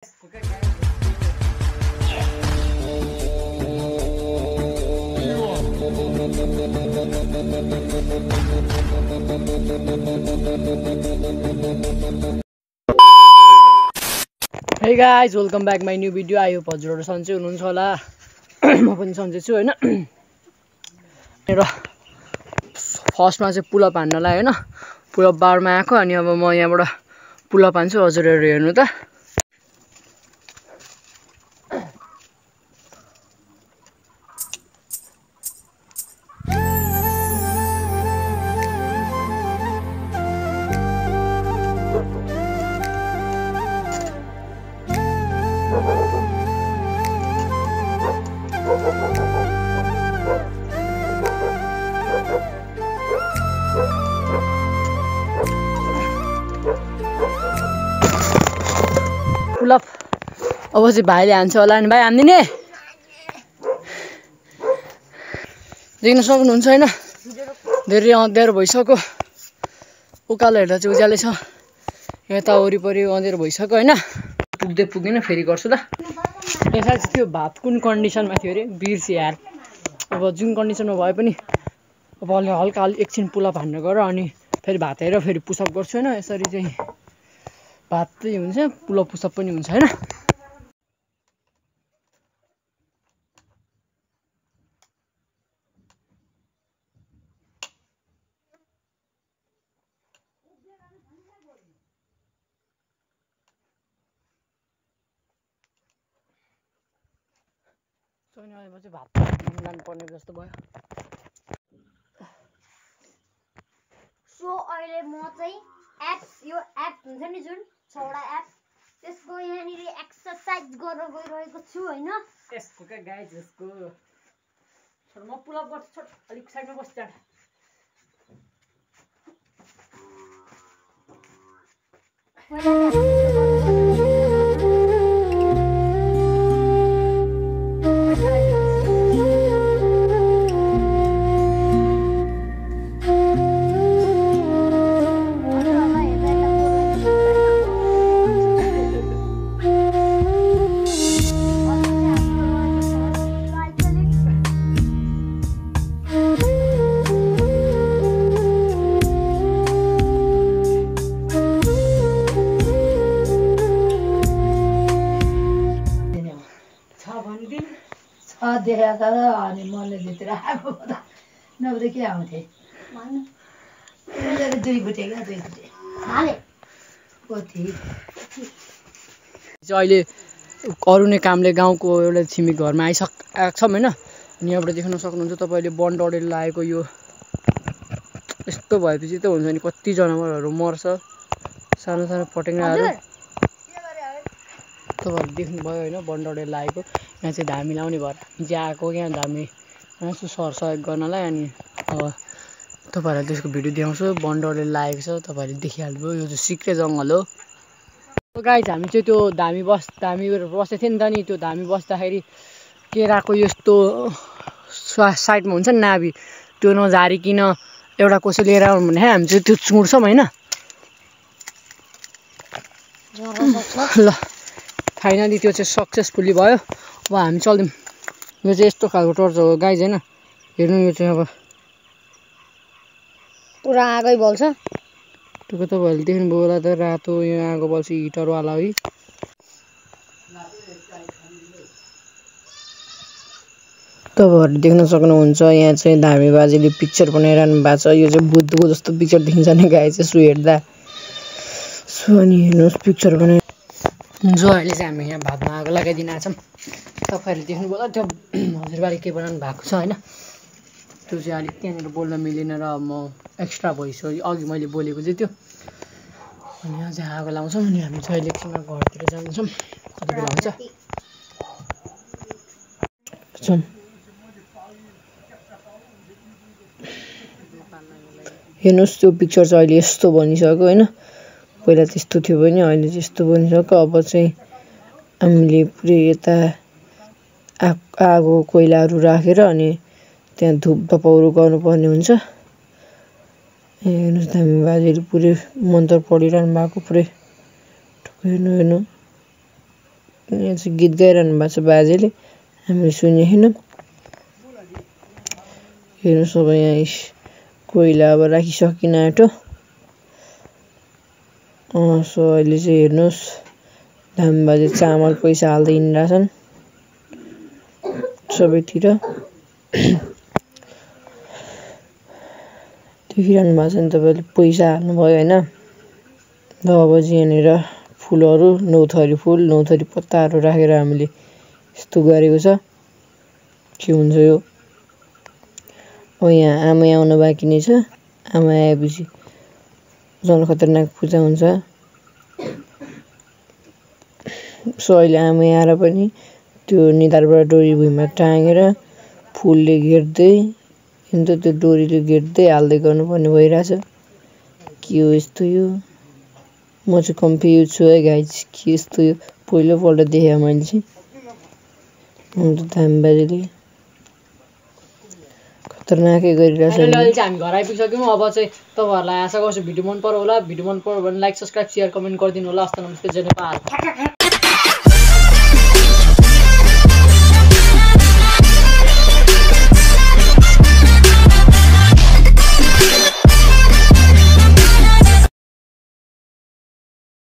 Hey guys, welcome back my new video. I hope हजुरहरु सन्चै हुनुहुन्छ होला। म पनि सन्चै छु हैन। र फर्स्टमा चाहिँ पुल अप हान्नलाई हैन। पुल अप बारमा आएको अनि अब म यहाँबाट पुल अप हान्छु। हजुरहरु हेर्नु त। पुल अप अब चाहिँ भाइले हान्छ होला नि। भाइ हान्दिने देख्न सक्नुहुन्छ हैन। धेरै अँध्यारो भइसक्यो। उकालो हेर्दा चाहिँ उज्यालै छ। यता वरिपरि अँध्यारो भइसक्यो हैन। पुग्दै पुगेन फेरि गर्छु ल। यसमा चाहिँ त्यो भात कुन कन्डिसनमा थियो अरे बिर्से यार। अब जुन कन्डिसनमा भए पनि अब अलि हल्का एकछिन पुल अप हान्न गर अनि फेरि भात हेरेर फेरि पुसअप गर्छु हैन। यसरी चाहिँ भात चाहिँ हुन्छ पुल अप पुसअप पनि हुन्छ हैन। सोनी अहिले चाहिँ भात लानु पर्ने जस्तो भयो। सो अहिले म चाहिँ यो एप हुन्छ नि जुन छवटा एप त्यसको यहाँनिर एक्सरसाइज गर्न गइरहेको छु हैन। यसको के गाइज यसको छोड म पुल अप गर्छु। छोड अलिक साइडमा बस जा। देखाएको अनि मनले भित्र आएको नभए के आउँथे दुई बुटे क्या दुई बुटे अहिले अरू नै कामले गाउँको एउटा छिमेक घरमा आइसकेको छौँ हैन। अनि यहाँबाट देख्न सक्नुहुन्छ तपाईँले वन डडेल लागेको यो यस्तो भएपछि त हुन्छ नि कति जनावरहरू मर्छ। सानो सानो पटेङ्ग्राहरू तपाईँहरूले देख्नुभयो हैन। वन डडेल लागेको यहाँ चाहिँ धामी लाउने भएर चाहिँ आएको यहाँ धामी यसो सहयोग गर्नलाई। अनि अब तपाईँहरूलाई त्यसको भिडियो देखाउँछु। वन डडेल लागेको छ तपाईँहरूले देखिहाल्नुभयो। यो चाहिँ सिक्रे जङ्गल हो गाइज। हामी चाहिँ त्यो धामी बस्दै थियो नि त। नि त्यो धामी बस्दाखेरि केराको यस्तो साइडमा हुन्छ नि नाभि त्यो नझारिकन एउटा कसै लिएर आउनु भने हामी चाहिँ त्यो चुड्छौँ हैन। ल फाइनली त्यो चाहिँ सक्सेसफुल्ली भयो। अब हामी चल्दिउँ। यो चाहिँ यस्तो खालको टर्च हो गाइज हैन। हेर्नु यो चाहिँ अब पुरा आगै बल्छ। त्यो तपाईँहरूले देख्नुभयो होला त रातो यो आगो बल्छ हिटरवाला है। तपाईँहरूले देख्न सक्नुहुन्छ यहाँ चाहिँ धामी बाजेले पिक्चर बनाइरहनु भएको छ। यो चाहिँ बुद्धको जस्तो पिक्चर देखिन्छ नि गाई चाहिँ सु हेर्दा। सो अनि हेर्नुहोस् पिक्चर बनाइ जो अहिले चाहिँ हामी यहाँ भातमा आगो लगाइदिन आएछौँ। तपाईँहरूले देख्नुभयो होला त्यो हजुरबाले के बनाउनु भएको छ हैन। त्यो चाहिँ अलिक त्यहाँनिर बोल्न मिलेन र म एक्स्ट्रा भोइस अघि मैले बोलेको चाहिँ त्यो। अनि यहाँ चाहिँ आगो लाउँछौँ अनि हामी चाहिँ अहिले एकछिनमा घरतिर जान्छौँ। कति बेला हुन्छ हेर्नुहोस् त्यो पिक्चर चाहिँ अहिले यस्तो बनिसक्यो हैन। पहिला त्यस्तो थियो भने अहिले चाहिँ यस्तो बनिसक्यो। अब चाहिँ हामीले पुरै यता आगो कोइलाहरू राखेर अनि त्यहाँ धुप धपाउरो गर्नुपर्ने हुन्छ। हेर्नुहोस् धामी बाजेले पुरै मन्त्र पढिरहनु भएको पुरै हेर्नु यहाँ चाहिँ गीत गाइरहनु भएको छ बाजेले, हामीले सुनेको छैनौँ। हेर्नुहोस् अब यहाँ कोइला अब राखिसकिन आँट्यो। सो अहिले चाहिँ हेर्नुहोस् धामी बाजे चामल पैसा हाल्दै हिँडिरहेछन् सबैतिर। देखिरहनु भएको छ नि तपाईँले, पैसा हाल्नुभयो होइन। र अब चाहिँ यहाँनिर फुलहरू 9 थरी फुल 9 थरी पत्ताहरू राखेर हामीले यस्तो गरेको छ। के हुन्छ यो? अब यहाँ आमै आउनु बाँकी नै छ। आमा आएपछि झन् खतरनाक पूजा हुन्छ। सो अहिले आमै आएर पनि त्यो निधारबाट डोरी भुइँमा टाँगेर फुलले घेर्दै त्यो डोरीले घेर्दै हाल्दै गर्नुपर्ने भइरहेछ। के हो यस्तो यो? म चाहिँ कन्फ्युज छु है गाइज, के यस्तो यो? पहिलोपल्ट देखेँ मैले चाहिँ। अन्त धामी बाजेले खतरनाकै गरिरहेछ। अहिले चाहिँ हामी घर आइपुगिसक्यौँ। अब चाहिँ तपाईँहरूलाई आशा गर्छु भिडियो मन पर्यो होला। भिडियो मन पर्यो भने लाइक, सब्सक्राइब, सेयर, कमेन्ट गरिदिनु होला। हस्त नमस्ते, जय नेपाल।